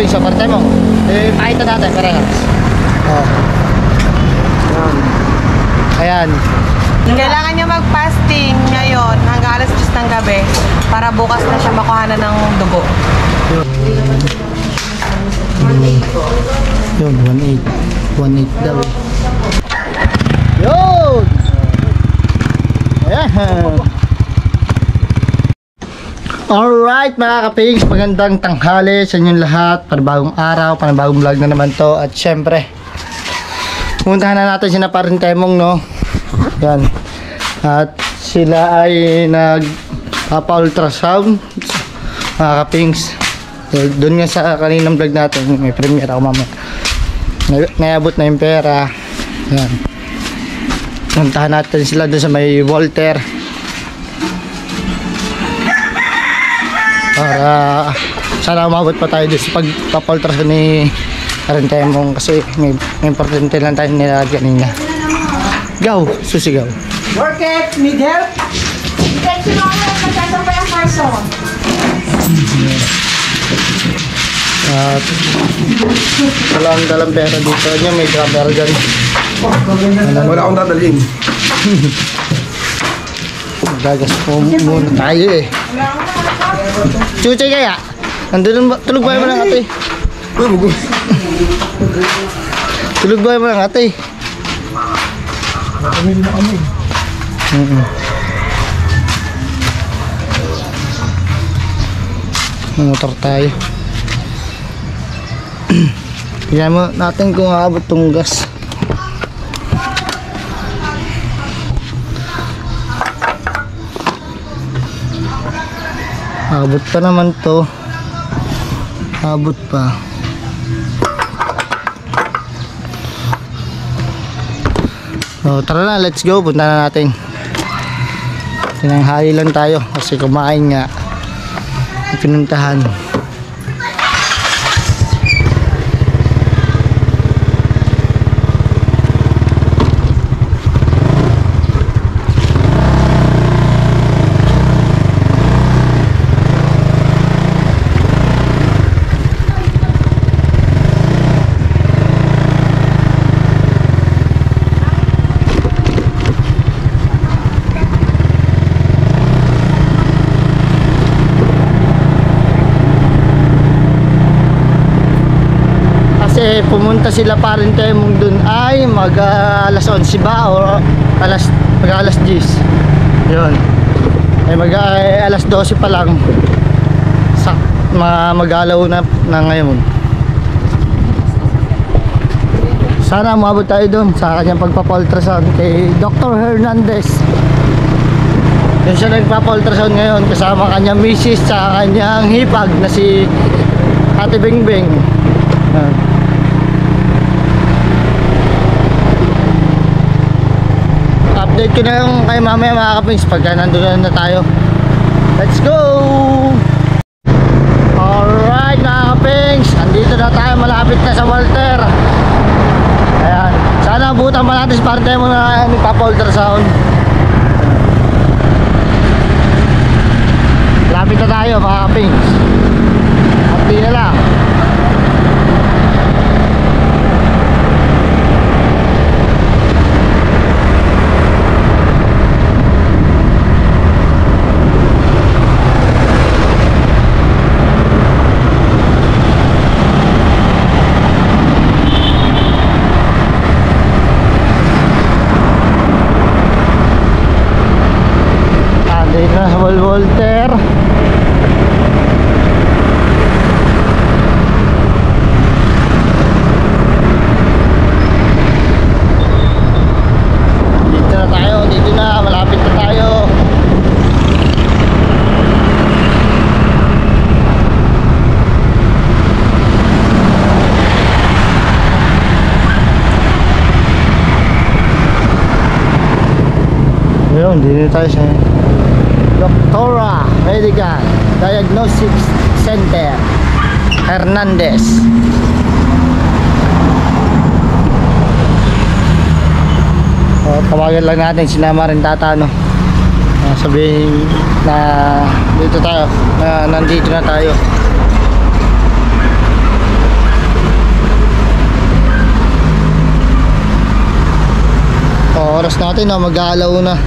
So, parte mo. Pakita natin, parehas. Oh. Ayan. Kailangan niya mag-fasting ngayon hanggang alas 10 ng gabi para bukas na siya makuhanan ng dugo. Yun, 1.8. 1.8 daw. Yun! Ayan. Alright mga kapigs, magandang tanghali sa inyong lahat. Panibagong araw, panibagong vlog na naman to. At syempre, pumuntahan na natin sina Parentemong, no? Yan. At sila ay nagpapa-ultrasound mga kapigs. Doon nga sa kaninang vlog natin, may premiere ako mamaya. Naiabot na yung pera. Yan. Puntahan natin sila doon sa may Walter para sana umabot pa tayo doon sa pagpapultrasound ni Parentemong kasi may importante lang tayo nilagyan kanina. Go! Susigaw! Work it! Need help? Hindi si Mama, magkasang pa yung person. At wala akong dalang pera dito. Kanya may camera dyan. Wala akong dadalhin. Gagas po muna tayo eh. Chuchay kaya? Nandun, tulog ba mo ng ate? Tulog ba mo ng ate? Motor tayo. Tignan mo natin kung aabot tong gas. Abot pa naman to. Abot pa. So, tara na, let's go. Punta na natin. Tinanghali lang tayo kasi kumain nga. Pinuntahan. Kasi pumunta sila Parentemong dun ay mag alas 11 ba o mag alas 10 yun ay alas 12 pa lang mag-alaw na ngayon. Sana umabot tayo dun sa kanyang pagpapa-ultrasound kay Dr. Hernandez. Yun siya nagpapa-ultrasound ngayon kasama kanyang misis sa kanyang hipag na si Ate Bengbeng. Update ko na yung kay mamaya mga kapings pagka nandun na tayo. Let's go! Alright mga kapings, andito na tayo, malapit na sa Walter. Ayan, sana abutan pa natin si Parentemong na nagpapa-ultrasound. Malapit na tayo mga kapings. Update na lang. Walter dito na tayo, dito na, malapit na tayo. Ayun, dito tayo sa Doctora Medical Diagnostics Center Hernandez. Tawagan lang natin, sinama rin tata, no? Sabihin na dito tayo, na nandito na tayo. oras natin, no? Mag-aalauna.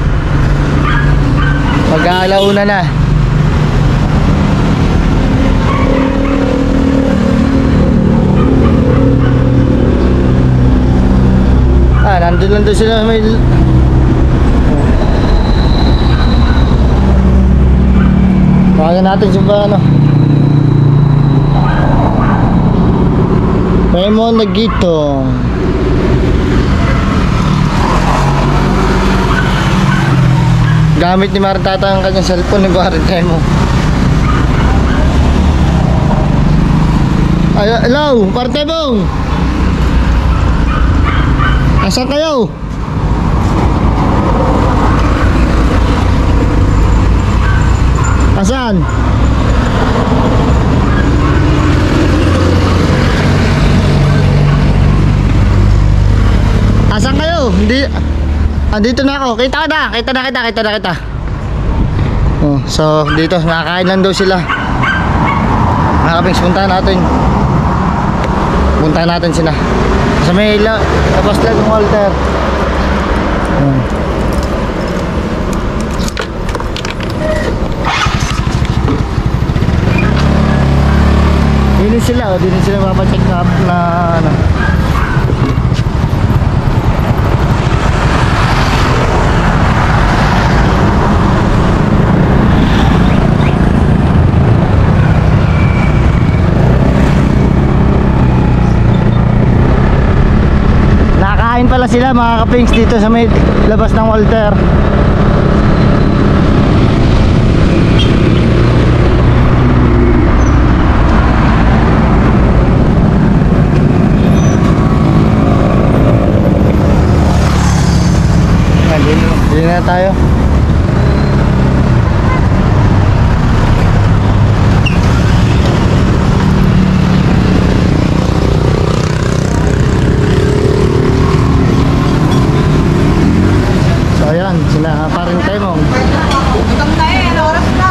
Mag-aalauna na. Nandun lang doon sila may... Kaya natin siya ba ano? Raymond Nagitong. Gamit ni Maritata ang kanyang cellphone ni Maritemo. Ay, hello, Maritemo! Asan kayo? Asan? Asan kayo? Hindi. Andito na ako. Kita kita. Oh, so dito nakakain lang daw sila. Nakapings puntahan natin sila. Sa may labas lang ng Walter. Dinin sila mapacheck up na ano. Nakain pala sila mga kapings dito sa may labas ng Walter. Hindi na tayo. So ayan, sila paring Temong. Gutom na eh, ano oras na?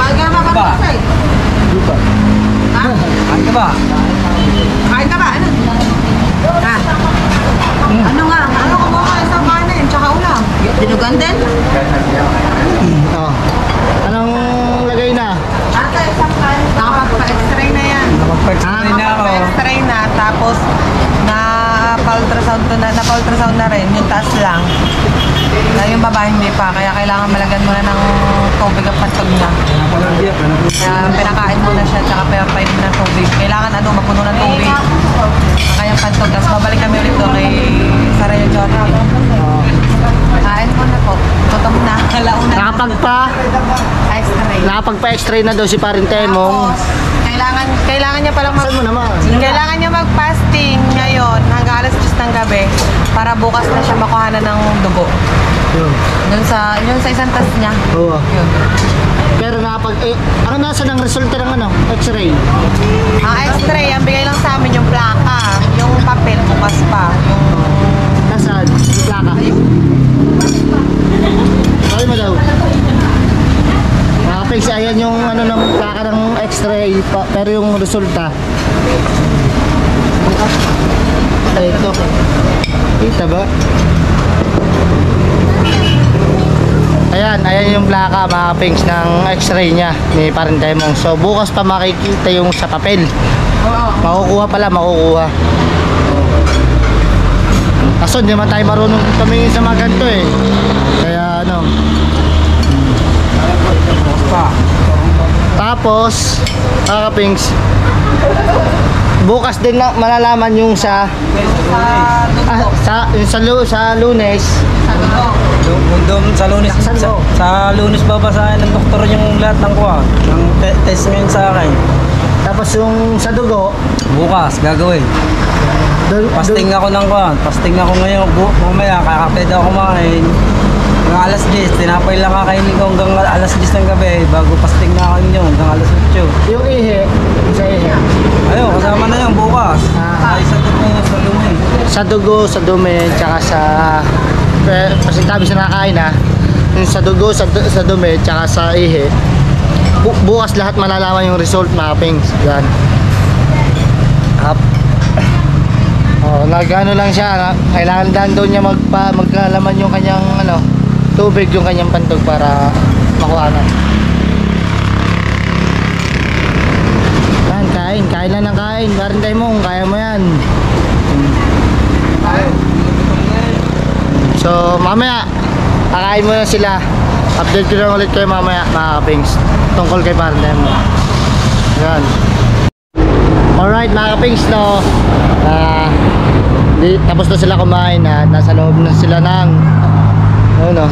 Baga makapasay. Di pa. Ha? Kain ka ba? Kain ka ba? Ano? Ha? Ano nga? Ano kumuha isang kanin, tsaka ulam? Dinugan din? Oh. Anong lagay na? Ata, isang kanin. Nakapagpa-x-ray na yan. Nakapag-explain na ako. Nakapagpa-x-ray na, tapos na-ultrasound na rin, yung taas lang. Na yung baba hindi pa, kaya kailangan malagyan mo na ng tubig ang pantog niya. Kaya pinakain mo na siya, tsaka pinapainom ng tubig. Kailangan mapuno ng tubig. Kaya yung pantog, tapos babalik kami ulit doon kay Saraya Jordan. Kain mo na po. Gutom na. Kalauna na. X-ray. Nakapagpa-x-ray na daw si paring Temong. Tapos, kailangan niya palang Saan mo naman? Kailangan niya mag-fasting ngayon hanggang alas 10 ng gabi para bukas na siya makuhanan ng dugo. Yun. Yun sa isang test niya. Oo. Yun. Pero ano nasa ng resulta ng ano? X-ray? Ang X-ray, ang bigay lang sa amin yung plaka. Yung papel, bukas pa. Nasaan? Yung plaka? Ay mo daw. Nakapix, ayan yung ano ng plaka ng X-ray pero yung resulta. Ito. Kita ba? Ayan yung plaka mga kapings ng X-ray niya ni paring Temong. So bukas pa makikita yung sa papel. Makukuha. Kaso hindi naman tayo marunong tumingin sa mga ganito eh. Kaya ano. Tapos mga kapings, bukas din na malalaman yung sa sa Lunes. Sa Lunes. Sa Lunes babasahin ng doktor yung lahat ng kuha. Ng test ngayon sa akin. Tapos yung sa dugo, Bukas gagawin. Fasting ako ng kuha. Fasting ako ngayon. Mamaya kakape daw kumain. Hanggang alas 10, tinapay lang kakainin ko hanggang alas 10 ng gabi bago fasting na ako nyo hanggang alas 8. yung ihe, sa ihe. Ayun, kasama na yun bukas. Ay, sa dugo, sa lumi. Sa dugo, sa dumi, tsaka sa kasi tabi sa nakain ha. Yung sa dugo, sa dumi, tsaka sa ihe. Bukas lahat malalaman yung result mga pings. Yan. Up. Oh, Nagano lang siya, kailangan daw niya magkalaman yung kanyang tubig, yung kanyang pantog para makuhanan. Yan, kain lang ng kain. Barintay mo kung kaya mo yan. So mamaya kakain muna sila. Update ko lang ulit kayo mamaya mga kapings tungkol kay partner mo. Yan. Alright mga kapings, no, tapos na sila kumain at nasa loob na sila ng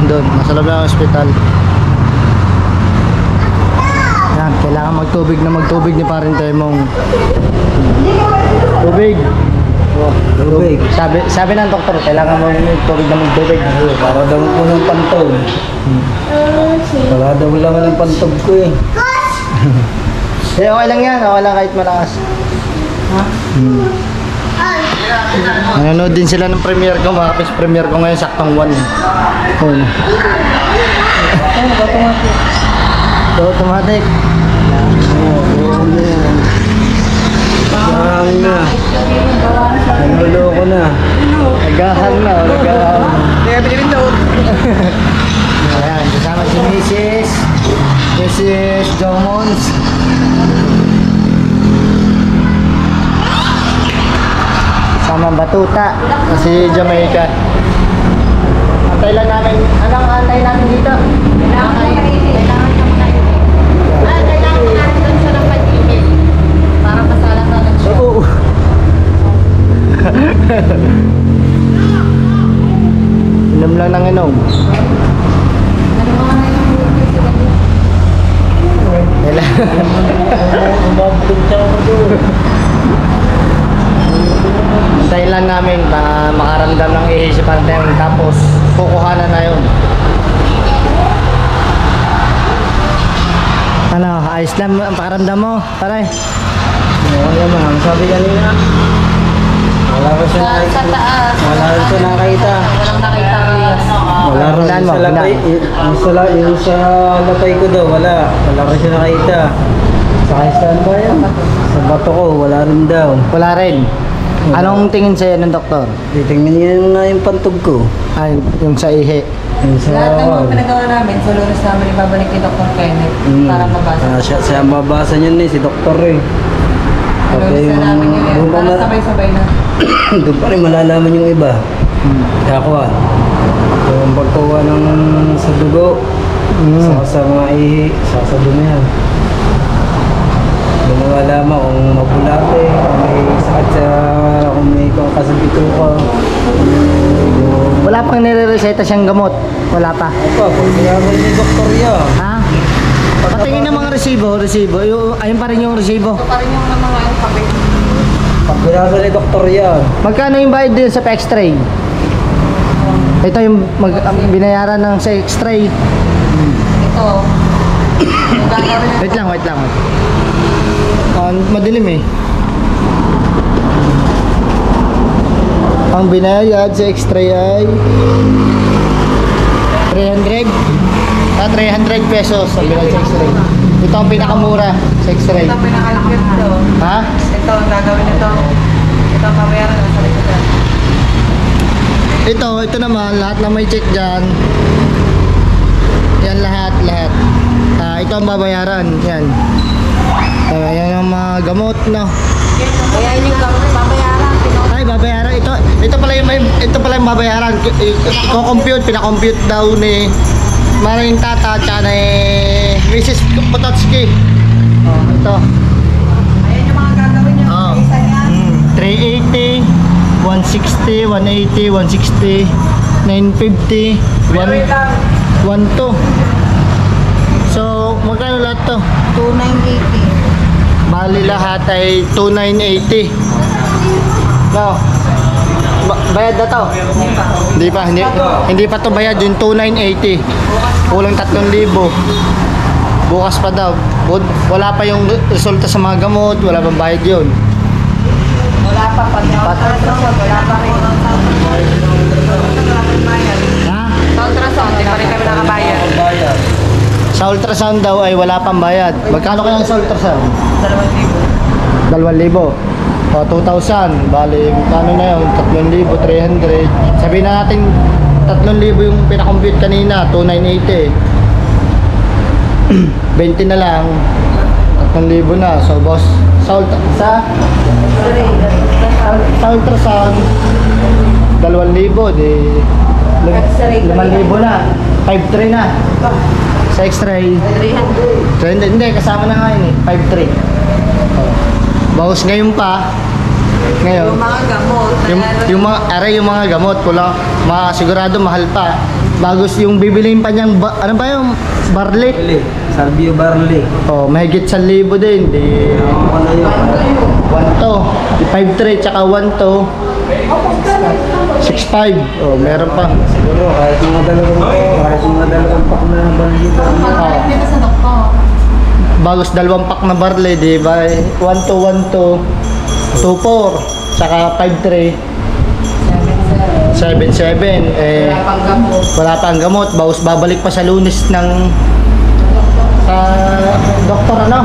doon, nasa loob ng hospital. Yan, kailangan magtubig ni parin Temong. Tubig. Oh, tubig. Sabi ng doktor, kailangan mo magtubig. Para daw po ng pantog. Wala daw laman ng pantog ko eh. Okay lang yan, okay lang kahit malakas. Ha? Nanonood din sila ng premiere ko, mga kapis. Premiere ko ngayon saktong 1. Automatic. Mahang na. Naloloko na. Nagahang na. Kaya bilibin daw. Ayan, kasama si Mrs. Jomons. Sama Batuta kasi Jamaica. Antay lang namin. Anong antay namin dito? Kailangan mo na doon siya ng pag-email para masalang na lang siya. Oo. Inom lang ng inom. Umabot siya ako doon. Antayin lang namin na makaramdam ng ihi si Panteng, tapos kukuhanan na yun. Ayos lang ang pakaramdam mo, pare? Oo naman, sabi kanina. Wala ko siya Sa taas. Wala rin siya nakita. Walang nakita ko yun. Wala rin Bilan mo, sa lapay. Yung sa lapay ko daw, wala. Wala rin siya nakita. Sa saan ba yan? Sa bato ko, wala rin daw. Wala rin. Anong tingin sa'yo ng doktor? Titingnan niya nga yung pantog ko. Ay, yung sa ihi. Yung sa... Lahat ng mga pinagawa namin, sa lunes namin ibabalik kay Dr. Kenneth para mabasa. Siya mabasa niya ni si doktor eh. Lunes na namin yun. Para sabay-sabay na. Doon pa rin malalaman yung iba. Kakuha. So, ang pagkuha ng sa dugo, sa mga ihi, sa dumihan. Doon malalaman kung mabulate, kung may sakit sa, kung may kasabito ka. Wala pang nire-reseta siyang gamot? Wala pa? Apa, pag sinabi ni doktor yan. Ha? Patingin ng mga resibo. Ayun pa rin yung resibo. Ito pa rin yung mga yung kape. Pag binasa ni doktor yan. Magkano yung bayad din sa pa-x-ray? Ito yung binayaran ng sa x-ray. Ito. Yung gagawin Wait lang. Madilim eh. Ang binayad sa x-ray ay 300. 300 pesos ang binayad sa x-ray. Ito ang pinakamura sa x-ray. Ito ang pinakalaki ito. Ha? Ito ang gagawin ito. Ito ang babayaran ng sa likod. Ito naman, lahat na may check dyan. Yan lahat. Ito ang babayaran. Yan. Yan ang mga gamot, no? Kaya yun yung babayaran. Ay, babayaran. Ito pala yung babayaran. Pinakompute daw ni Maring Tata at ni Mrs. Pototski. Ito. Ayan yung mga gagawin niya. Oh. Isa yan. 380, 160, 180, 160, 950, 12. So, magkano lahat to? 2,980. Bali lahat ay 2,980. No. Bayad na to? Hindi pa to bayad, yung 2,980. Kulang 3,000. Bukas pa daw. Wala pa yung resulta sa mga gamot, wala pang bayad yun. Wala pa pa. Wala pa rin. Ha? Sa ultrasound, di pa rin kami nakabayad. Sa ultrasound daw ay wala pang bayad. Magkano kaya sa ultrasound? 2,000. 2,000. O, 2,000. Bali, ano na yun? 3,300. Sabihin na natin, 3,000 yung pinakompute kanina. 2,980. 20 na lang. 3,000 na. So, boss, sa ultrasound, 2,000. Di, 5,000 na. 5,300 na. Sa x-ray, 300. Hindi, kasama na nga yun eh. 5,300. Oh. Bawas ngayon pa. Ngayon. Yung mga gamot. Yung mga gamot, kulang. Sigurado mahal pa. Bagos yung bibiliin pa niyang, ano ba yung barley? Salvio barley. Oh, mahigit 1,000 din. Di, 1,2. 5,300 tsaka 1,2. 6,500. Oh, meron pa. Siguro kahit mga dalawang pak na barley. Bagos 2 pack na barley, di ba? 1,2, 24, tsaka 5,3, 7,7. Wala pang gamot. Bagus babalik pa sa Lunes ng doktor ano?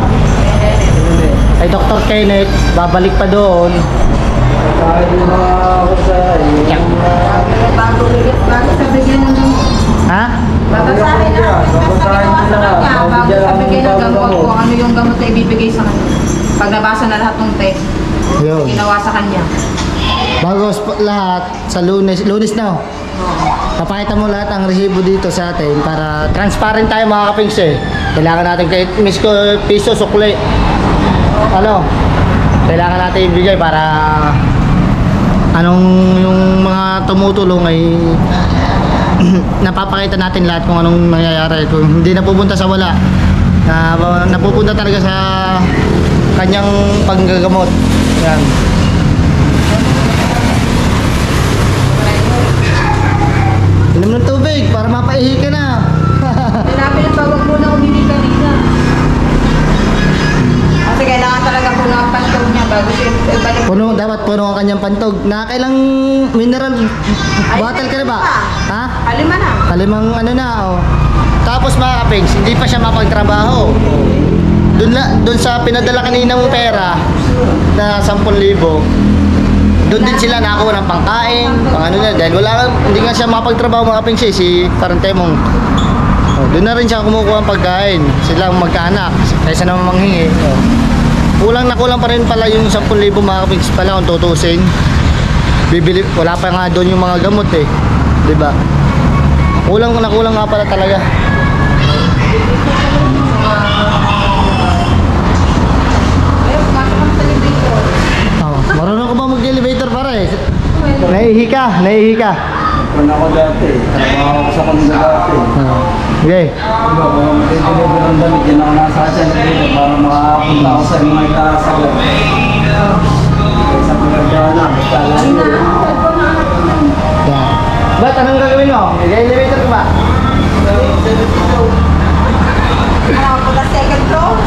Ay Dr. Kenneth, babalik pa doon. Kahit yung mga Bago sa bigyan ng Ha? babasahin na. Bago sa bigyan ng gamot kung ano yung gamot na ibibigay sa kanya. Pag nabasa na lahat ng test, Yun. ginawa sa kanya. Bagos lahat sa Lunes na. Papakita mo lahat ang resibo dito sa atin para transparent tayo mga kapings eh. Kailangan natin kahit misko piso sukli. Ano? Kailangan natin ibigay para anong yung mga tumutulong ay napapakita natin lahat kung anong nangyayari. Kung hindi napupunta sa wala, napupunta talaga sa kanyang panggagamot. Yan. Inom ng tubig para mapaihi ka na. Sinabi ng bawag muna umili kanina. Kasi kailangan talaga puno ang pantog niya bago siya ibalik. Dapat puno ang kanyang pantog. Nakakailang mineral bottle ka na ba? Ha? Halima na. Kalimang ano na, oh. Tapos mga kapings, hindi pa siya mapagtrabaho. Doon sa pinadala kaninang pera na 10,000, doon din sila nakakuha ng pangkain, pang ano na, dahil hindi nga siya mapagtrabaho mga kapings si Parentemong. Oh, doon na rin siya kumukuha ng pagkain. Sila ang magkaanak, kaysa naman manghingi. Oh. Kulang na kulang pa rin pala yung 10,000 mga kapings pala kung tutusin. Wala pa nga doon yung mga gamot eh. 'Di ba? Kulang nga pala talaga. Oh, marunong ka ba mag-elevator pare? Naihi ka. Kung ako dati, trabaho ako sa kanila dati. Okay. Kung mag-deliver ng damit, yan ako nasa atin para makapunta ako sa mga itaas ako. Sa pagkagana, Yeah. Ba't anong gagawin mo? Mag-elevator ka ba? Second floor?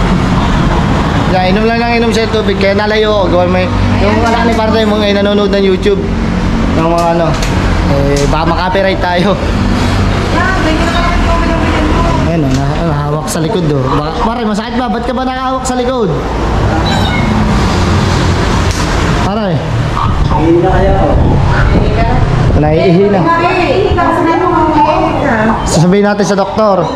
Yeah, inom lang ng inom sa tubig kaya nalayo ako. Gawin mo yung anak ni Partay mo ngayon nanonood ng YouTube ng mga ano. Baka makapiright tayo. Ayun o, nahawak sa likod o. Pare, masakit ba? Ba't ka ba nakahawak sa likod? Pare. hindi na kaya ako. Naiihi na. Sasabihin natin sa doktor.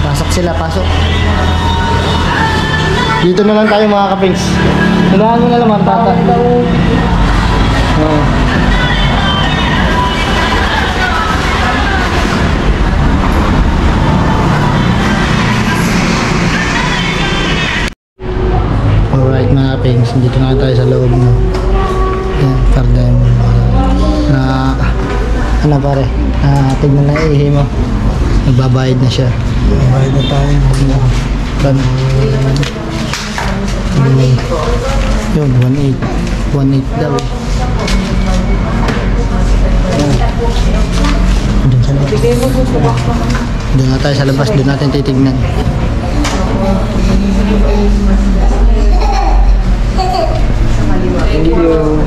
Pasok sila, pasok. Dito na lang tayo mga kapings. Tunahan mo na naman, tata. Oo. Alright mga kapings, dito na tayo sa loob mo. Yan, Pardem. Ano pare? Tignan na ihi mo. Nagbabayad na siya. Bayad na tayo. Kan? Yun, 1.8. 1.8 daw. Doon sa labas. Doon na tayo sa labas. Doon natin titignan. Thank you.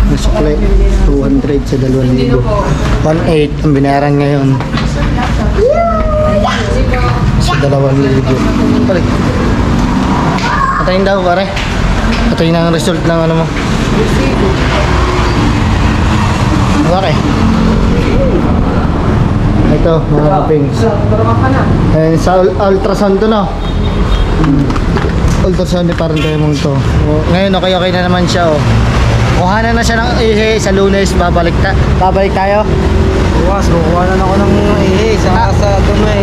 Nasuklay, 200 sa 2,000. 1.8 ang binayaran ngayon. So, 2,000. Balik. Patayin daw pare. Patayin ang result ng ano mo. Okay. Ito, mga kapings. Sa ultrasound to, no? Ultrasound ni parang tayo mong to. Ngayon, okay na naman siya, oh. Kuhanan na siya ng ihe sa Lunes. Babalik tayo. Bukas, kukuha na ako ng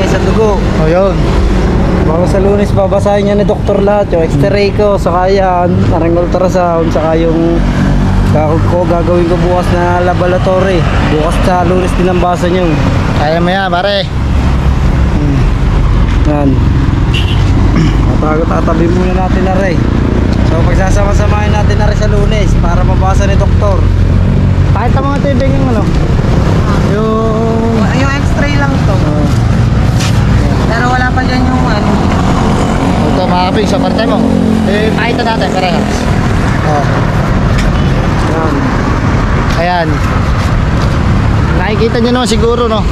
sa dugo. O, yun. Bago sa Lunes, babasahin niya ni doktor lahat. Yung x-ray ko, saka yan, parang ultrasound, saka yung gagawin ko bukas na laboratory. Bukas sa Lunes din ang basa niyo. Kaya mo yan, pare. Yan. Tatabi muna natin na rin. So pagsasama-samahin natin na rin sa Lunes para mabasa ni doktor. Kahit ang mga tibig yung ano? Yung x-ray lang to. Pero wala pa dyan yung ano. Ito mga kaping, sa parte mo. Pakita natin, parehas. Yan. Ayan. Nakikita nyo naman siguro, no?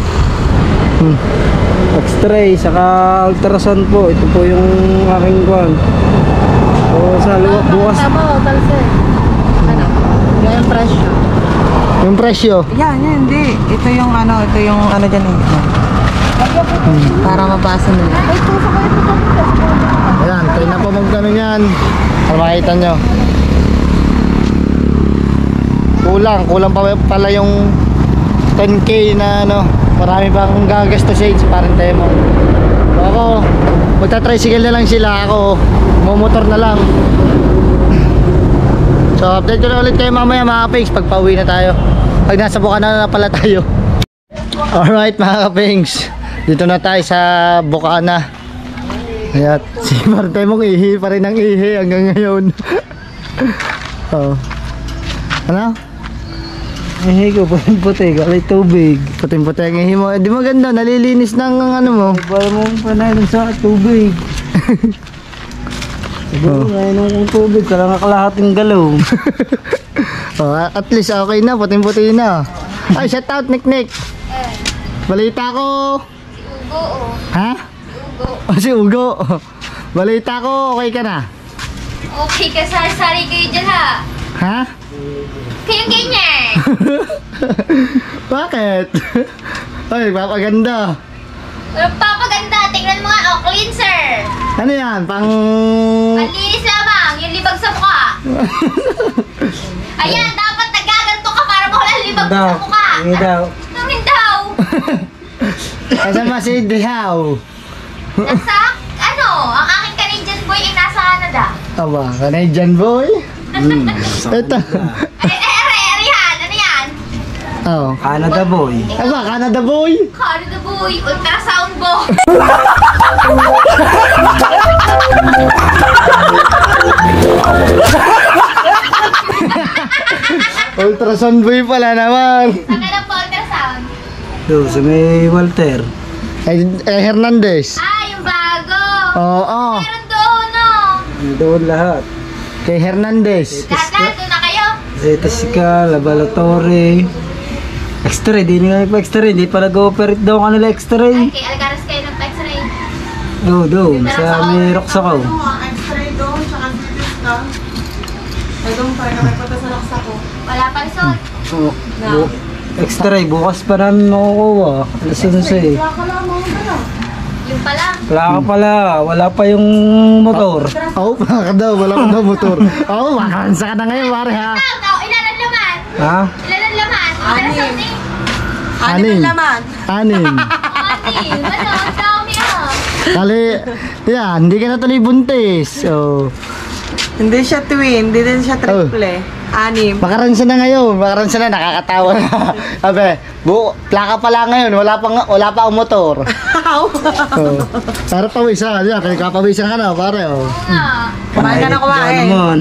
X-ray, saka ultrasound po. Ito po yung aking kwan. So sa bukas. Ano? Yung presyo. Yung presyo. Yan, hindi. Ito yung ano dyan eh. Para mabasa nila. Ayan, tayo na po magkano yan. Para makita nyo. Kulang pa pala yung 10K na ano. Marami pang gagastusin sa parang tayo mo. So ako, magta-tricycle na lang sila. Ako, mumotor na lang. So update ko na ulit kayo mamaya mga kapings pag pauwi na tayo. Pag nasa Bukana na pala tayo. Alright mga kapings, dito na tayo sa Bukana. Ayan, si Marte mong ihi pa rin ang ihi hanggang ngayon. Oh. Ano? Ihi ko, puting-puti, galay tubig. Puting-puti ang ihi mo. Di maganda, nalilinis ng ano mo. Para mo panahin sa tubig. Siguro ngayon ng tubig, kailangan kalahating galaw. Oh, at least okay na, puting-puti na. Ay, shout out, Nick. Balita ko. Ugo. Ha? Ugo. Si Ugo. Balita ko, okay ka na? Okay ka, sari-sari kayo dyan ha. Ha? Kayong ganyan. Bakit? Ay, papaganda. Walang papaganda. Tingnan mo nga, oh, cleanser. Ano yan? Pang... Malinis lamang, yung libag sa mukha. Ayan, dapat nagaganto ka para mawala ang libag sa mukha. Hindi daw. Namin daw. Kasama si Dihaw. Nasa, ano, ang aking Canadian boy ay nasa Canada. Aba, Canadian boy. Ito. Arihan, ano yan? Oh. Canada boy. Aba, Canada boy. Canada boy, ultrasound bo. Ultrasound boy pala naman. Saan ka lang po ultrasound? Doon, sa may Walter. Hernandez. Ah, yung bago. Oo. Meron doon, no? Doon lahat. Kay Hernandez. Lahat doon na kayo. Zetasika, laboratory. X-ray, di nga pa X-ray. Di pa nag-operate daw kanila X-ray. Okay, Algaras kayo ng x-ray. Doon, sa may Roxaco. X-ray doon, tsaka CT scan. Ay doon pa rin kami punta sa Roxaco. Wala pa result. X-ray, bukas pa namin makukuha. Alas 11. Yung pala. Wala ka pala, wala pa yung motor. Oo, baka daw. Wala ko daw motor. Oo, makansa ka na ngayon, pare ha. Ilan ang laman? Ha? Ilan ang laman? Ultrasound eh. Anim ang laman. Anim. Ano? Ang dami ah. Kali, yan, hindi ka na tuloy buntis. So, Hindi siya twin, hindi din siya triple. Anim. makaransa na ngayon, makaransa na, nakakatawa na. Sabi, plaka pa lang ngayon, wala pa ang motor. Oh, para pawisan, yan, kaya kapawisan ka na, pare, oh. Nga. Kumain ka na kumain. naman.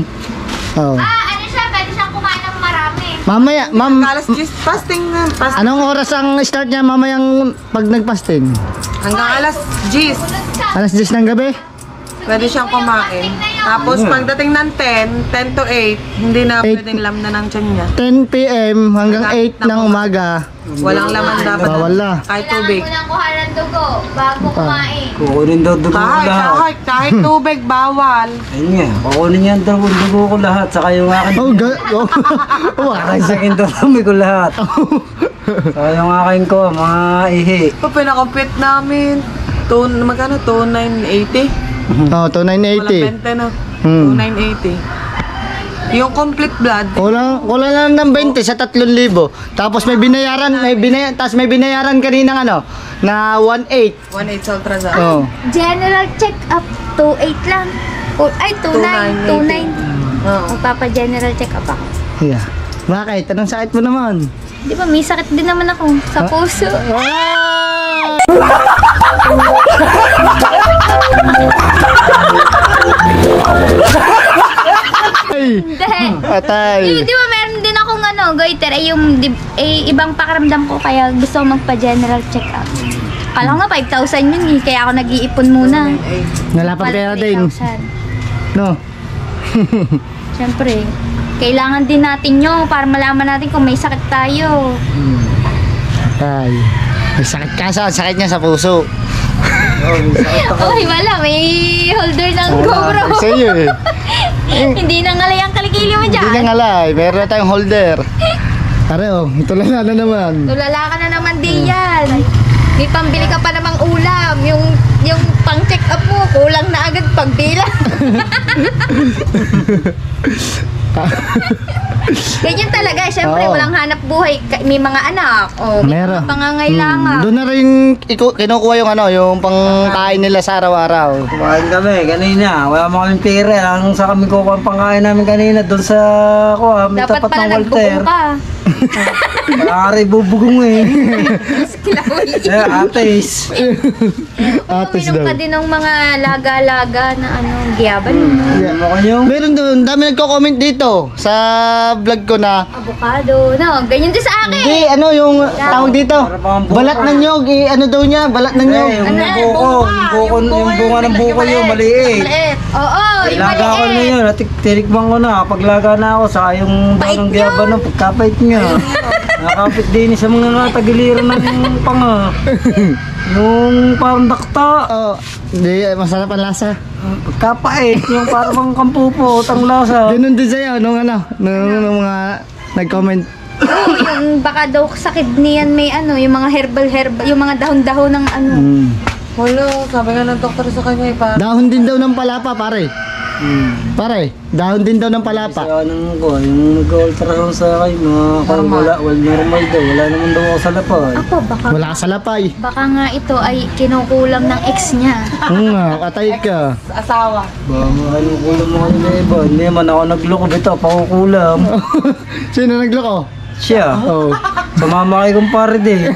Oh. Ano siya? Pwede siyang kumain ng marami. Mamaya, ma'am, Alas 10, fasting na. anong oras ang start niya mamayang pag nagpasting? Hanggang alas 10. Ulod ka. Alas 10 ng gabi? Pwede siyang kumain. Fasting na Tapos pagdating ng 10 to 8, hindi na 8. pwedeng lam na ng tiyan niya. 10 p.m. hanggang 8 ng umaga. Walang laman dapat. Bawal na. Kahit Kailangan tubig. mo nang kuha ng dugo bago kumain. Kukunin daw dugo ko lahat. Kahit tubig, bawal. Ayun nga, kukunin niya ang dugo ko lahat. Saka yung akin. Oh, Kakaisakin daw dami ko lahat. Saka yung akin ko, mga ihi. Ito, pinakompute namin. Magkano? 2,980? Oh, to Walang 980. bente, no? Hmm. 2,980. Yung complete blood, Kulang lang ng 20 sa 3,000. Tapos may binayaran kaninang ano na 1.8. 1,800 sa ultrasound. Oh. General check-up, 2.8 lang. Ay, 2.9. 2.9. Oo. Magpapa-general check-up ako. Yeah. Bakit? Anong sakit mo naman? Di ba, may sakit din naman ako sa puso. Ah! Ay! Hindi. Atay! Di ba meron din akong goiter, ibang pakiramdam ko kaya gusto ko magpa-general check-up. Kala ko nga 5,000 yun kaya ako nag-iipon muna. Wala pang pera din. 3,000. No? Siyempre, kailangan din natin yun para malaman natin kung may sakit tayo. Ay. May sakit ka sa sakit niya sa puso. Ay, wala. May holder ng GoPro. Sa iyo eh. Hindi na ngalay ang kalikili mo Hindi na dyan. ngalay. Meron na tayong holder. Pare oh, ito lang na naman. Tulala ka na naman din yan. May pambili ka pa namang ulam. Yung pang-check up mo, kulang na agad pagbilang. Ganyan talaga. Siyempre, Oo. walang hanap buhay. May mga anak. O, may Meron. mga pangangailangan. Doon na rin kinukuha yung pangkain nila sa araw-araw. Kumain kami kanina. Wala mo kaming pera. Ang sa kami kukuha ang pangkain namin kanina doon sa may Dapat tapat pala ng Walter. nagbubong ka. Wala ka rin bubugong eh. Ates. Atis Uminom daw. ka din ng mga laga-laga na giyaban. Ano ko nyo? Meron doon, dami nagko-comment dito sa vlog ko na Avocado. No, ganyan din sa akin. hindi, ano yung tawag dito? bang buko. Balat ng nyog, ano daw niya? Balat ng nyog. Yung Ano yan? buko, yung bunga ng buko yun, maliit. Maliit. Oo, yung Laga ko na maliit. yun, tinikbang ko na. Paglaga na ako, saka yung Bait bagong yun. gyaban ng pagkapait niya. Nakapit din sa mga tagiliran ng panga. Yung parang dakta. Oh, hindi, masarap ang lasa. Pagkapait, yung parang kampupo, ang lasa. Ganun din sa'yo, nung nung mga nag-comment. Oo, yung baka daw sa kidney yan may yung mga herbal, yung mga dahon-dahon ng Wala, sabi nga ng doktor sa kanya Dahon din daw ng palapa, pare. Pare, dahon din daw ng palapa. Kaya nang ko, yung nag-ultrasound sa akin, parang wala, normal daw. Wala naman daw ako sa lapay. Ako, Wala ka sa lapay. baka nga ito ay kinukulam ng ex niya. Oo nga, atay ka. asawa. Ba, makinukulam mo kanila iba. Hindi man ako nagloko ito, pakukulam. Sino nagloko? Siya. Oh. Sumama kay kumpare din.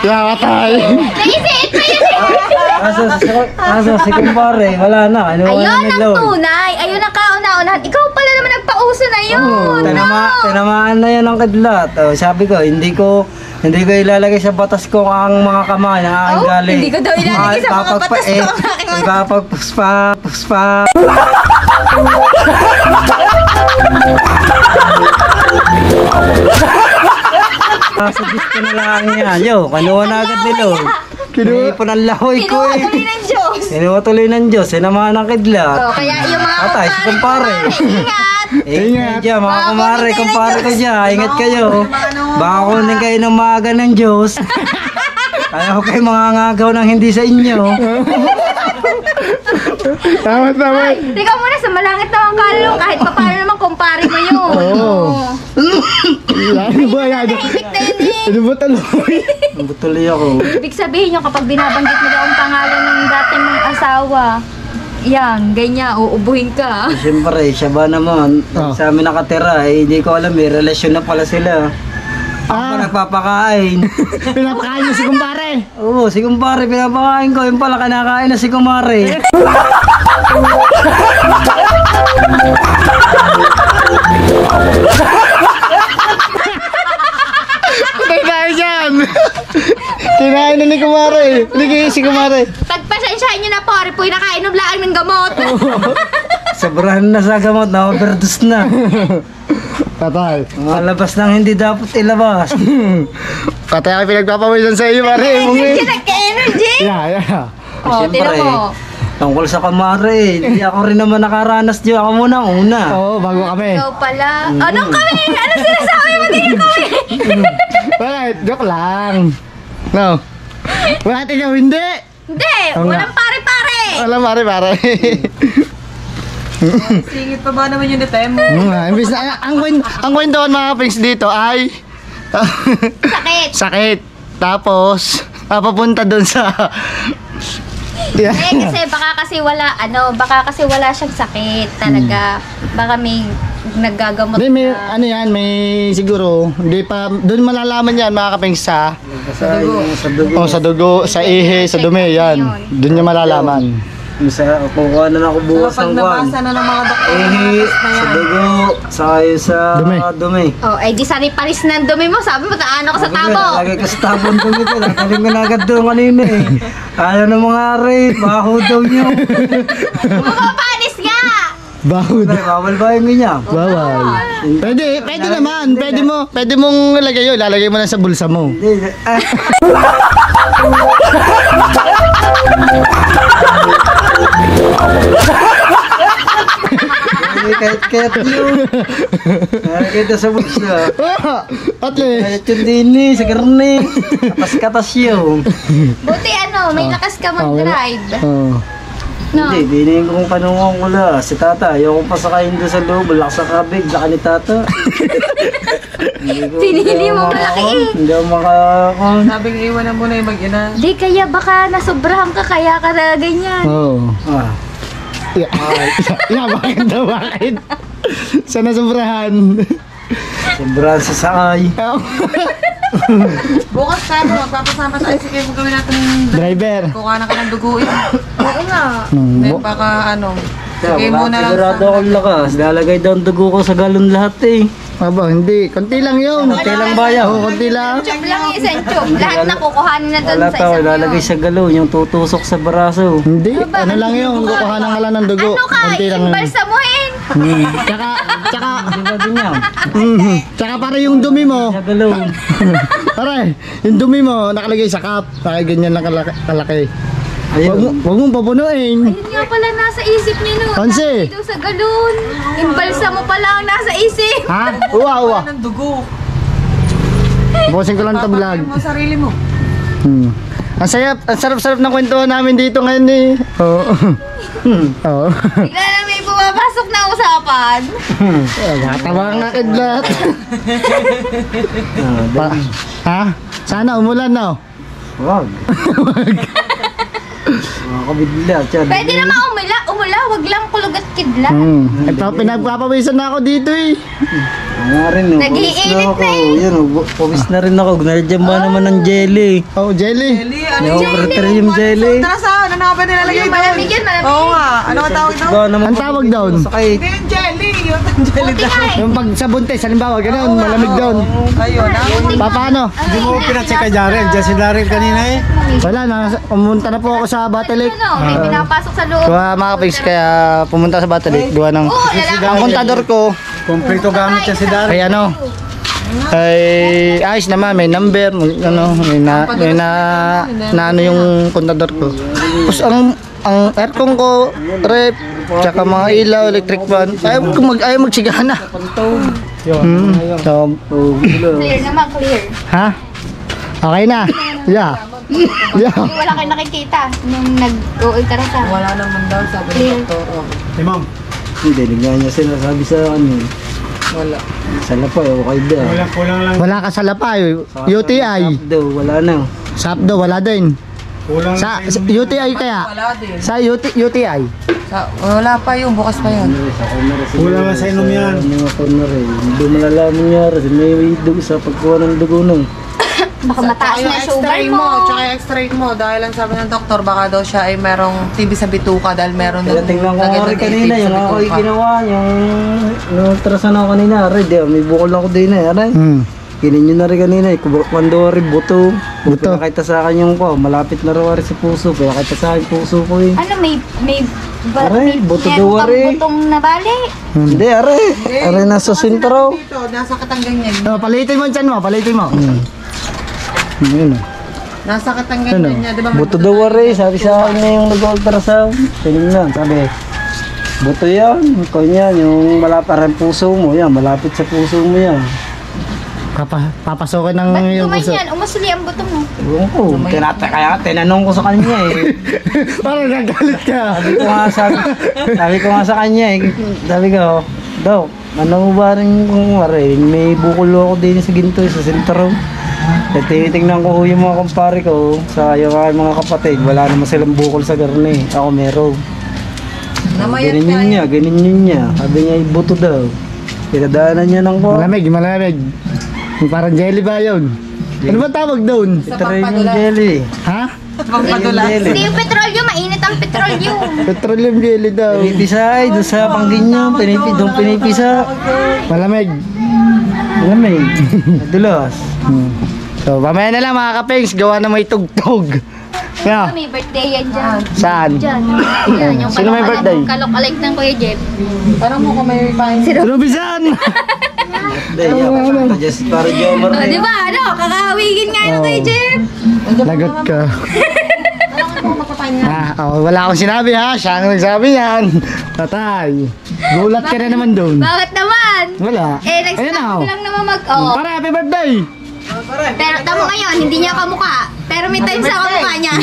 Yakatay. Naisiit pa yun eh! Kaso si kumpare, wala na. Ano Ayun ang naglaw? tunay. Ayun ang kauna-unahan. Ikaw pala naman nagpauso na yun. Tinamaan na yan ang kidlat. Oh, sabi ko, hindi ko ilalagay sa batas ko ang mga kamay ng aking galing. Hindi ko daw ilalagay sa mga batas ko ang aking mga... Ipapagpuspa. Sa gusto na lang yan. Yo, kanuha na agad nilo. Kinuha ang lahoy ko Kinuha eh. tuloy ng Diyos. Kinuha tuloy ng Diyos. Sinamahan ng kidlat. Oh, kaya yung mga Atay, si kumpare. ingat. Ingat dyan, mga Mga kumare, kunin kumpare ko dyan. Ingat kayo. Baka kunin kayo ng maaga ng Diyos. Kaya ko kayo mga ngagaw ng hindi sa inyo. Tama. Teka muna, sa malangit naman kalong. Kahit pa paano naman kumpare mo yun. Oo. Ano ba yan? Tahimik na yun eh. Ano ba taloy? Butuloy ako. Ibig sabihin nyo, kapag binabanggit mo daw ang pangalan ng dating mong asawa, yan, ganyan, uubuhin ka. Siyempre, siya ba naman, Oh. sa amin nakatira, hindi ko alam, may relasyon na pala sila. Ako nagpapakain. Pinapakain mo si kumpare. Oo, si kumpare, pinapakain ko. Yung pala, kinakain na si kumare. Patay tayo dyan. ni Kumare. Hindi si Kumare. Pagpasensyahan nyo na po, ari po'y nakainom lang ng gamot. Sobrahan na sa gamot, na-overdose na. Patay. Malabas nang hindi dapat ilabas. Patay ako pinagpapawisan sa iyo, pare. Hindi nagka-energy. Yeah. O, tinan mo. Tungkol sa Kumare, hindi ako rin naman nakaranas dyan. Ako muna, una. Oo, bago kami. Ikaw pala. Anong kami? Ano sinasabi mo din kami? Bakit? Joke lang. No. Wala tingnan, hindi. Hindi, Oo nga. walang pare-pare. Alam, pare. Singit pa ba naman yung dete mo? Imbis na, ang kwentuhan mga kapings dito ay Sakit. sakit. Tapos, papunta doon sa... Eh, kasi baka kasi wala siyang sakit talaga. Baka may naggagamot Hindi, may, na. ano yan, may siguro, hindi pa, doon malalaman yan mga kapings sa Sa dugo. sa ihe, sa dumi, yan. Doon niya malalaman. Sa kukuha na ako bukas Pag ng kwan. nabasa na ng mga doktor, Sa dugo, saka yung sa dumi. Oh, ay di sari panis ng dumi mo. Sabi mo, taano ka sa tabo. Lagay ka sa tabon dumi ko. Nakaling ko na agad doon kanina eh. Ayaw na mga rate, baho daw nyo. Mapapanis nga. Bahod. Bawal ba yung ganyan? Bawal. Pwede naman. Pwede mong ilagay yun. Lalagay mo na sa bulsa mo. Hindi. Kahit yun. Nakakita sa bulsa. At least. Kahit yun din eh, sa karne. Katas-katas yun. Buti may lakas ka mag-drive. Oh. No. Hindi, dinin ko kung kanungan ko la. Si tata, ayaw kong pasakayin doon sa loob. Wala sa kabig, laka ni tata. Pinili mo malaki eh. Hindi ako sabing iwanan mo na yung mag-ina. Di kaya baka nasobrahan ka kaya ka na ganyan. Oh. Ah. Bakit daw? Bakit? Sana sobrahan. Sobrang sasakay. Bukas ka mo, magpapasama sa ICK mo gawin natin Driver. kukuha na ka ng dugo yun. Oo nga. Then baka sige mo na lang Sigurado akong lakas. Lalagay daw ang dugo ko sa galon lahat eh. Aba, hindi. Konti lang yun. Konti lang ba yan? Oo, konti lang. Tube lang yung isang tube. Lahat na kukuhanin na doon Wala sa tao, isang lalagay yun. sa galon, yung tutusok sa braso. Hindi. Ano lang yun. Kukuha ng ala ng dugo. Ano ka? Konti lang yun. Imbalsamuhin. Tsaka, Di ba din yan? tsaka para yung dumi mo. Sa galon. Pare, yung dumi mo nakalagay sa cup. Kaya ganyan lang kalaki. Ayun. Huwag mong papunuin. Yun nga pala nasa isip niya no. Pansi. Daw sa galon. Imbalsa mo pala ang nasa isip. Ha? Uwa. ng dugo. Bossing ko lang ito vlog. Papakain mo sarili mo. Ang sarap-sarap ng kwentuhan namin dito ngayon eh. Oo. Oo. Bigla na may bumapasok na usapan. Matawa ang nakidlat. Ha? Sana umulan na. Wag. Mga kabidla. Pwede naman umula. Wag lang kulog at kidlat. Ito, pinagpapawisan na ako dito eh. Nga rin. Nag-iinit na eh. Yan, pawis na rin ako. Gnardiyan ba naman ng jelly? Oh, jelly. Eli, ano Yung Proterium jelly. Tara sa, ano na ba nilalagay Yung mo? malamig yan, malamig. Oo nga, ano ang tawag daw? Ang tawag doon? Sakay. Hindi yung jelly, yung jelly Buti daw. nga eh. Yung pag sa buntis, halimbawa, gano'n, malamig doon. Ayun, Paano? Hindi mo Pinacheck ka Darren, dyan si Darren kanina eh. Wala na, pumunta na po ako sa Battle Lake. Ano, may pinapasok sa loob. Gawa mga kapigs, kaya pumunta sa Battle Lake. Gawa ng... Oo, lalaki. Ang kontador ko, Kompleto gamit yan si Darren. ay ano, ay ayos naman, may number, ano, may ano yung kontador ko. Tapos ang aircon ko, rep, tsaka mga ilaw, electric fan, ayaw magsigana. So, Clear naman, clear. ha? Okay na? Yeah. Hindi wala kayo nakikita nung nag-uwi ka na sa. wala naman daw, sabi Clear. ng doktor. Oh. Eh ma'am, Hindi, nga niya sinasabi sa ano. Wala. Sa lapay, okay daw. kulang lang. Wala ka sa lapay, UTI. Daw, wala na. SAPDO, wala din. Kulang Sa UTI kaya? Wala din. Sa UTI. Wala pa yun, bukas pa yun. Kulang lang sa inom yan. Mga corner eh. Hindi malalaman niya rin. May dugo sa pagkuha ng dugo nung. Baka mataas na yung sugar x-ray mo. tsaka yung x-ray mo. Dahil lang sabi ng doktor, baka daw siya ay merong TB sa bituka dahil meron Kaya tingnan ko nga rin kanina, yung ako ay ginawa, yung ultrasan ako kanina, rin, may bukol ako din eh, aray. Kinin nyo na rin kanina eh. Kundo rin, buto. Buto. Pinakita sa akin yung ko. Malapit na rin sa puso. Pinakita sa akin puso ko eh. Ano, may Aray, buto meron daw, kang aray. butong nabali. Hindi, are. Are nasa sintro. Dito, nasa katanggan niya. Oh, palitin mo ang tiyan mo, palitin mo. Yun. Nasa katanggan Ano? niya, di ba? Buto daw are. Sabi sa akin na yung nag-ultrasound. Tinignan, sabi. Buto yan. Ikaw yan. Yung malapit rin puso mo. Yan, malapit sa puso mo yan. Papasokin ng Ba't yung puso. gumanyan? Umusuli ang buto mo. Ewan ko. Kaya tinanong ko sa kanya eh. Parang nagalit ka. Sabi ko nga sa kanya eh. Sabi ko, Dok, ano mo ba rin kung wari? May bukol ako din sa ginto sa sentro. At tinitingnan ko yung mga kumpare ko sa yung mga kapatid. Wala naman silang bukol sa garne. Ako meron. Ganun yun niya. Sabi niya, buto daw. Pinadaanan niya ng ko. Malamig. Yung parang jelly ba yun? Ano ba tawag doon? Try yung jelly. Ha? Pampadulas. Hindi yung petrolyo, mainit ang petrolyo. Petroleum jelly daw. Pinipisa doon sa panggin niya. Doon pinipisa. Malamig. Malamig. Nadulas. So, mamaya na lang mga kapings, gawa na may tugtog. Yeah. May birthday yan dyan. Saan? Dyan. Yan, yung Sino may birthday? kalok-alike ng Kuya Jeff. Parang mo kung may pahin. Rubisan! Hindi, just para Jomar. O, di ba? Ano? Kakahawigin nga ng Kuya Jeff. Lagot ka. Parang mo magpapahin nga. Wala akong sinabi ha, siya ang nagsabi yan. Tatay, gulat ka na naman doon. Bakit naman? Wala. Eh, nag-snap lang naman Para happy birthday! Pero tamo ngayon, hindi niya kamukha. Pero may time sa kamukha niya.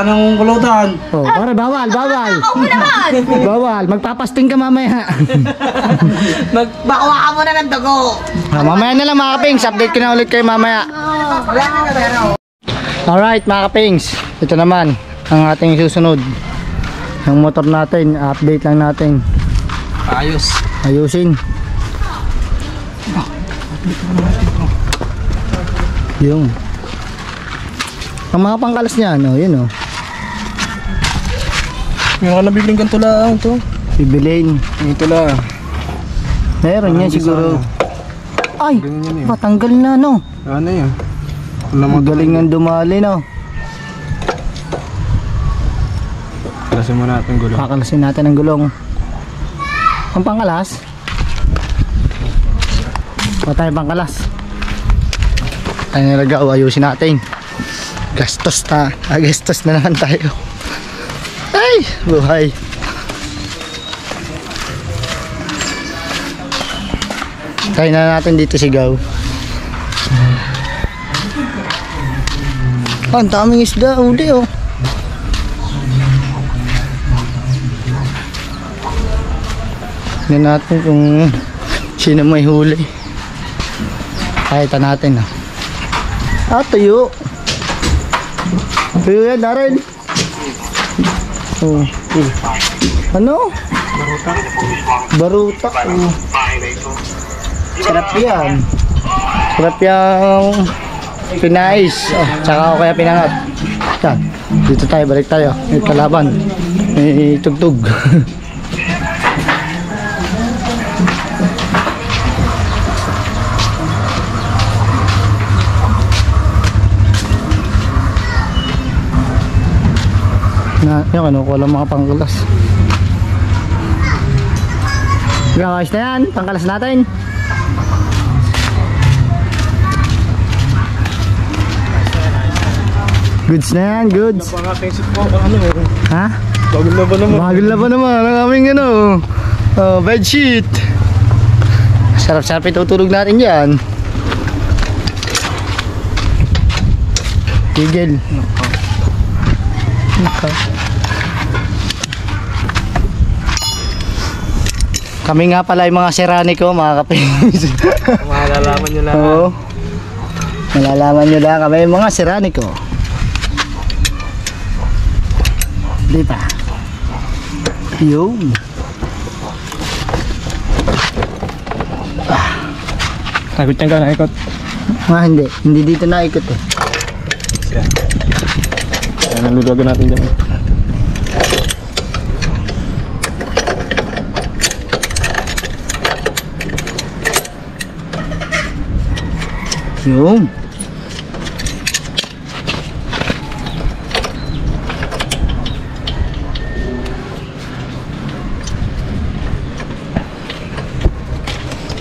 Anong kulutan? Oh, para bawal. Ako mo naman. Bawal, magpapasting ka mamaya. Bakuha ka muna ng dugo. Mamaya na lang mga kapings, update ko na ulit kayo mamaya. Wala nga pero. Alright mga kapings, ito naman ang ating susunod. Ang motor natin, update lang natin. Ayusin. Yung ang mga pangkalas niya, no? Yun, oh. Yung ka nabibling ganito lang ito. Bibilin. Ito lang. Meron yan siguro. Ay, Ganyan yun. patanggal na, no? Ano yan? Magaling nga dumali, no? Kalasin mo natin gulo. Kakalasin natin ang gulong. Ang pangkalas. Patay pangkalas. Ay nalagaw, ayusin natin. Gastos na naman tayo. Ay, buhay. Try na natin dito sigaw. Oh, ang daming isda, uli oh. Tignan natin kung sino may huli. Kahit natin ah. Tuyo. Tuyo yan, Darren. Oh. Ano? Barutak. Oh. Sarap yan. Sarap yung pinais. Oh, tsaka ako kaya pinangat. Yan. Dito tayo, balik tayo. May kalaban. May tugtog. Na, yun, ano ko lang mga pangkalas. Guys na yan, pangkalas natin. Goods na yan, goods. Pangating po, ano eh. Ha? Bagol na ba naman? Bagol na ba naman ang aming ano, bedsheet. Sarap-sarap itutulog natin dyan. Tigil. Kami nga pala yung mga Seraniko, mga kapis. Malalaman nyo lang. Oo. Malalaman nyo lang kami yung mga Seraniko. Di ba? Yun. Sagot niyan ka na ikot. Hindi. Hindi dito na ikot eh. Ayan, naluluwagan natin dyan. Yung.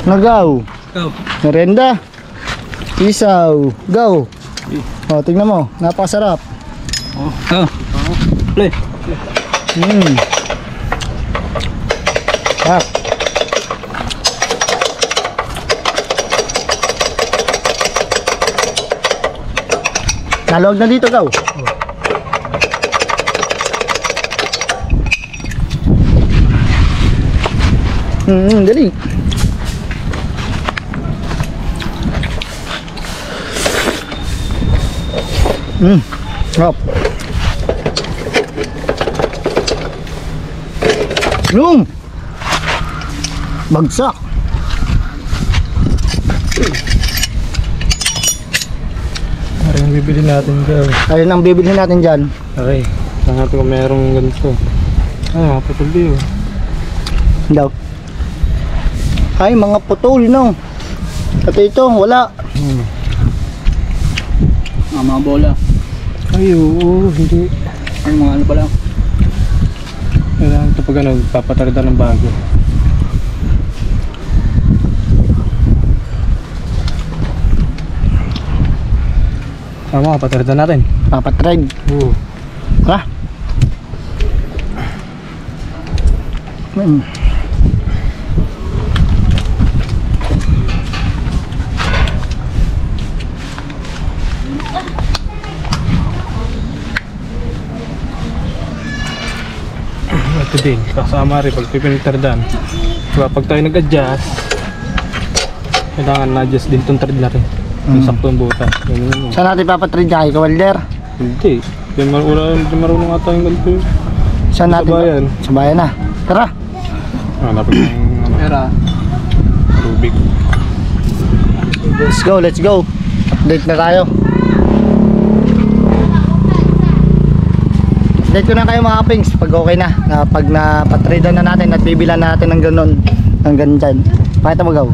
Nagaw. Go. Merenda. Isaw. Go. Oh, tingnan mo. Napakasarap. Oh. Play. Ah. Nalog na dito, go. Dali. Hop. Bagsak. Ano yung bibili natin dyan? Ayun ang bibili natin dyan. Okay. Saan natin kung merong ganito? Ay, mga putol di oh. Daw. Ay, mga putol, no? At ito, wala. Mga bola. Ay, oo, hindi. Ay, mga ano pala. Kailangan ito pag ano, papatarda ng bago. Tama, papatarda natin. Papatride. Oo. Ha? Ito din, kasama rin pag pipinitardan. Diba, pag tayo nag-adjust, kailangan na-adjust din itong thread na rin. Yung saktong butas. Ganun yun. Saan natin papatride dyan? Ikaw, Welder? Hindi. Di marunong ata yung ganito. Saan Sa natin? bayan. Sa bayan na. Tara. Hanapin ng Era. Rubik. Let's go, let's go. Update na tayo. Update ko na kayo mga kapings pag okay na. Pag napatrade na natin at bibilan natin ng ganun. Ng ganyan. Pakita mo, gaw.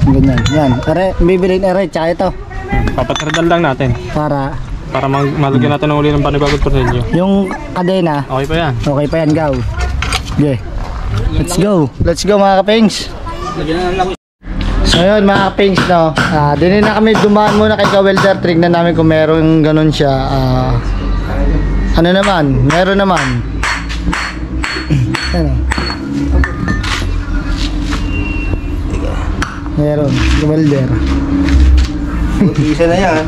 Ganyan. Yan. Are, bibilin are. Tsaka ito. Papatardan lang natin. Para Para malagyan natin ng uli ng panibagong tornilyo. yung kadena. Okay pa yan. Okay pa yan, gaw. Okay. Let's go. Let's go mga kapings. So yun mga kapings, no. Dinin na kami dumaan muna kay Welder. Tignan namin kung meron ganun siya. Ano naman? Meron naman. Ano? Meron. Welder. Isa na yan.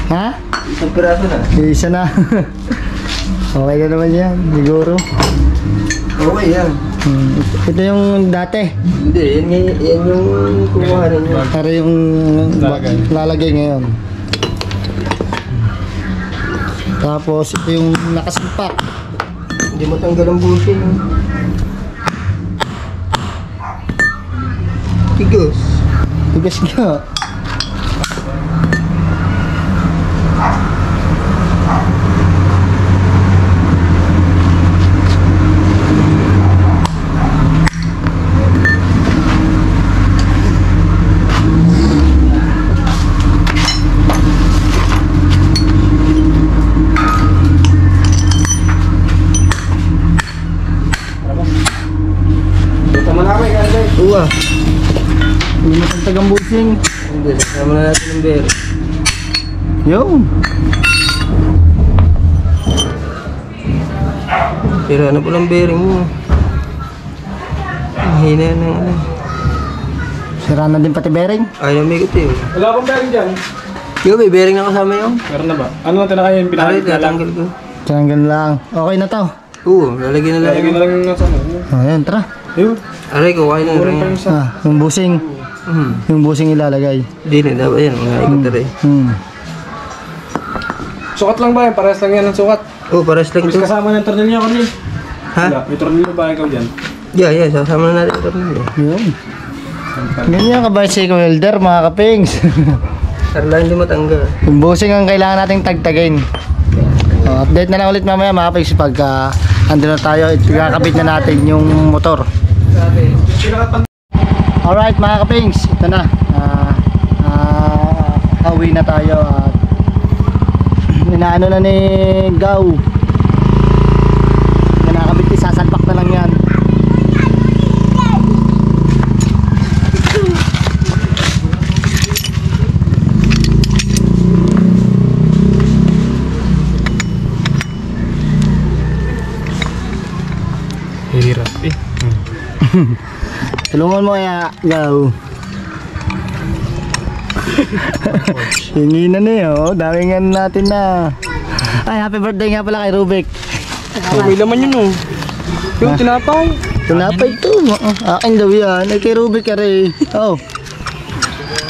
Ha? Isang piraso na. Isa na. Okay na naman yan. Siguro. Okay yan. Ito yung dati. Hindi, yan yung kumuha ninyo. Pero yung lalagay ngayon. Tapos ito yung nakasimpak. Hindi mo tanggal ang bushing. Tigos. Tigas nga. Tama na kami, kaya Uwa. Hindi mo kang tagang busing. hindi, sasama na natin ng beer. Yun. Pero ano po lang bearing mo? Ang hina ng ano. Sira na din pati bearing. Ayaw may ikot eh. Wala akong bearing dyan. Yung may bearing na kasama yun. Meron na ba? Ano natin na kayo yung Ay, pinahalik na lang? tatanggal ko. Tiyanggan lang. Okay na to. Oo, lalagyan na lang. Lalagyan na lang yung nasa ano. Ayan, tara. Yun. Aray ko, kain na Kurin pa rin. yung sa... Yung busing. Yung busing ilalagay. Hindi na, dapat yan. Mga ikot na rin. Sukat lang ba yan? Parehas lang yan ang sukat. Oo, pares lang Tapos ito. kasama ng tornilyo ko rin. Ha? Wala. May tornilyo ba ikaw dyan? Yeah, sasama na natin ito rin. Yun. Ganyan ka ba si Welder mga kapings? Para lang hindi matanggal. Yung busing ang kailangan nating tagtagin. Update na lang ulit mamaya mga kapings pagka andun na tayo. Ikakabit na natin yung motor. Alright mga kapings, ito na. makauwi na tayo at inaano na ni Gaw. Nakakabit, sasalpak na lang yan. Hirap eh. Tulungan mo kaya, Gaw. Hingi na niyo, dami nga natin na. Ay, happy birthday nga pala kay Rubik. Okay laman yun oh. Yung tinapay. Tinapay to. Akin daw yan. Ay, kay Rubik ka rin. Oh.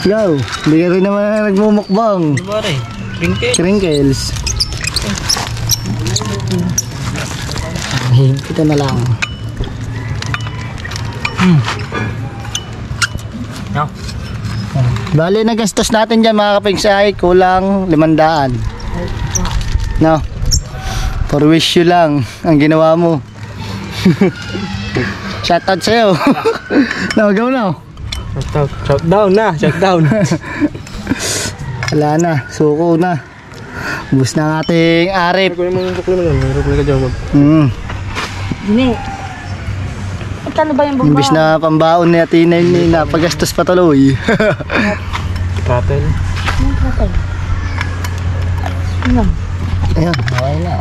Gaw, hindi ka rin naman nagmumukbang. Pare, ringkit. Crinkles. Ito na lang. No. Bali, nagastos natin dyan mga kapigsay, kulang 500. No? For wish you lang ang ginawa mo. Shoutout sa'yo. No, go na. Shutdown na, shutdown. Wala na, suko na. Ubus na ang ating arip. Kunin mo yung bukli mo dyan, may rupli ka dyan. Hindi. Kano ba yung baba? Imbis na pambaon ni Atina ni napagastos pa tuloy. Rattle. Ayun, okay na.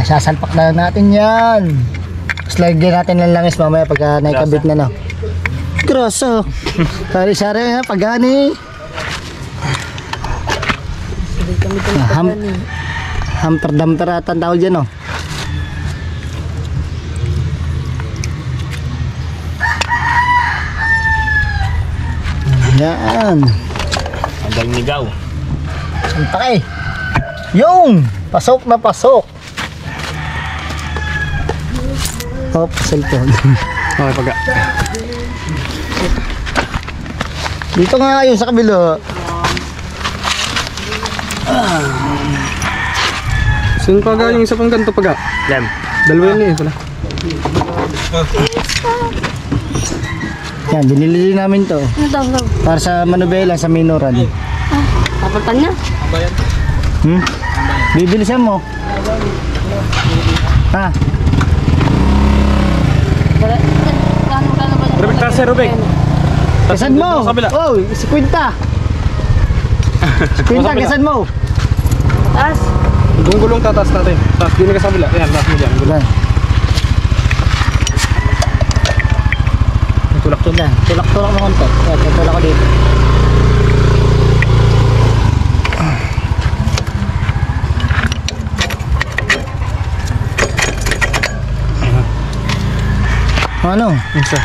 Sasalpak na natin yan. Tapos lagyan natin ng langis mamaya pagka naikabit na, no. Grosso. Sari-sari na, pagani. Hamper-damper ata ang tawag dyan, no. Yan. Ang galing ni Gaw. Sampak eh. Yung! Pasok na pasok. Hop, cellphone. Okay, paga. Dito nga yung sa kabilo. Saan paga yung isa pang ganito paga? Lem. Dalawa yun eh pala. Yan, binili namin to. Ano daw? Para sa manubela, sa minoran. Papuntan na. Bibilisan mo. Ha? Kano ba? Rubik, tasa Rubik. Kasan mo! Sa kabila. Oh, si Quinta! Si Quinta, kasan mo! Taas. Yung gulong tataas natin. Tapos din ka sa kabila. Ayan, taas mo dyan. Gulong. Yan. Tulak-tulak. Yan, tulak-tulak mo konti. Yan, tutulak ko dito. Ano? Isa.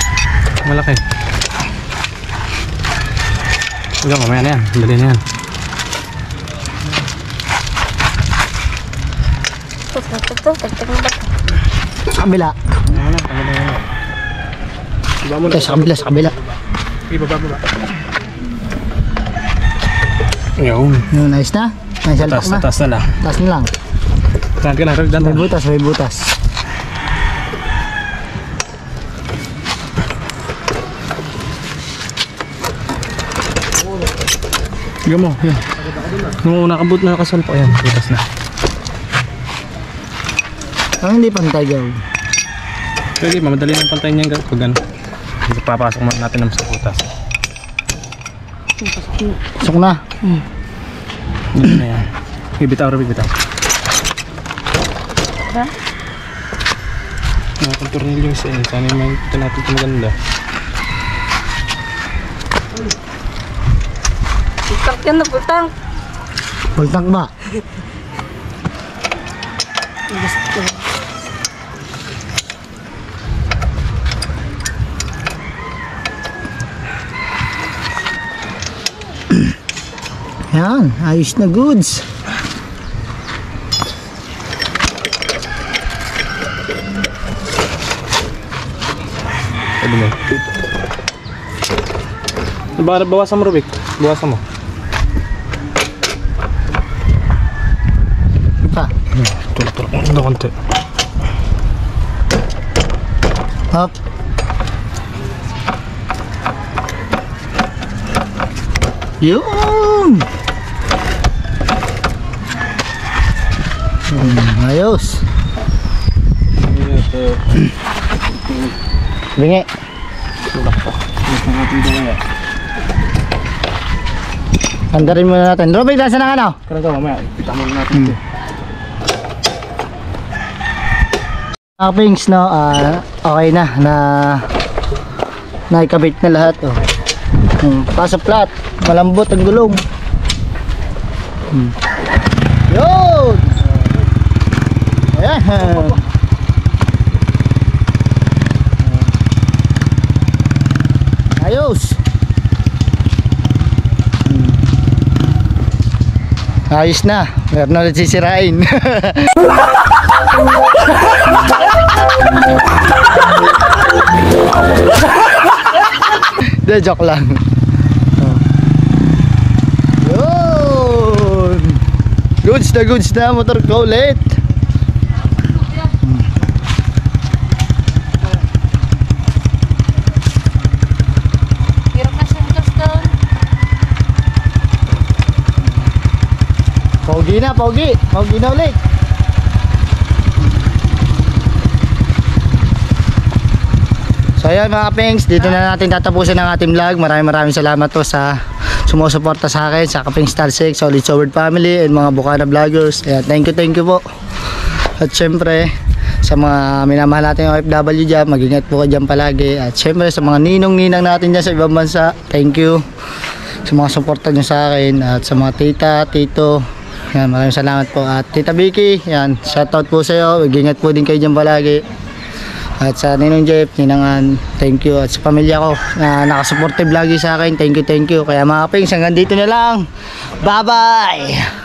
Malaki. Hanggang mamaya na yan. Dali na yan. Sa kabila. Iba mo Ito, sa kabila, sa kabila. Ibaba. Ayun. Yun, nice na? Nice alpak na? Taas na lang. Taas na lang. Saan ka na? Rag, May butas, may butas. Higa mo. Yan. Nung nakabut na nakasalpa. Ayan, butas na. Ang hindi pantay gawin. Pwede, mamadali ng pantay niyan pag ano. Papasok mo natin ng sa butas. Pasok na. Yan na yan. Bibitaw. Ha? Nakakang tornilyo yung isa eh. Sana yung makikita natin ito maganda. Itak yan na putang. Bultak ba? Yan, ayos na goods. Pwede mo. Bawasan mo, Rubik. Bawasan mo. Pa. Tulak. Ano konti. Hop. Yun! Ayos. Bingi. Andarin muna natin. Robig, nasa na ano? Kaya ka mamaya, tama natin. Mga pings, no, okay na naikabit na lahat. Oh. Paso flat, malambot ang gulong. Yun! Ayan. Ayos! Ayos na, meron na ulit sisirain. De, joke lang. Yun! Goods na motor ko ulit. Hirap na siya doon. Pogi na ulit. So ayan mga Kapings, dito na natin tatapusin ang ating vlog. Maraming salamat po sa sumusuporta sa akin, sa Kaping Star 6, Solid Sword Family, and mga Bukana Vloggers. Ayan, thank you po. At syempre, sa mga minamahal natin yung OFW dyan, mag-ingat po kayo dyan palagi. At syempre, sa mga ninong-ninang natin dyan sa ibang bansa, thank you sa mga suporta nyo sa akin. At sa mga tita, tito, yan, maraming salamat po. At Tita Vicky, yan, shoutout po sa iyo. Mag-ingat po din kayo dyan palagi. At sa Ninong Jeff, Ninangan, thank you. At sa pamilya ko na nakasuportive lagi sa akin, thank you. Kaya mga Kapings, hanggang dito na lang. Bye-bye!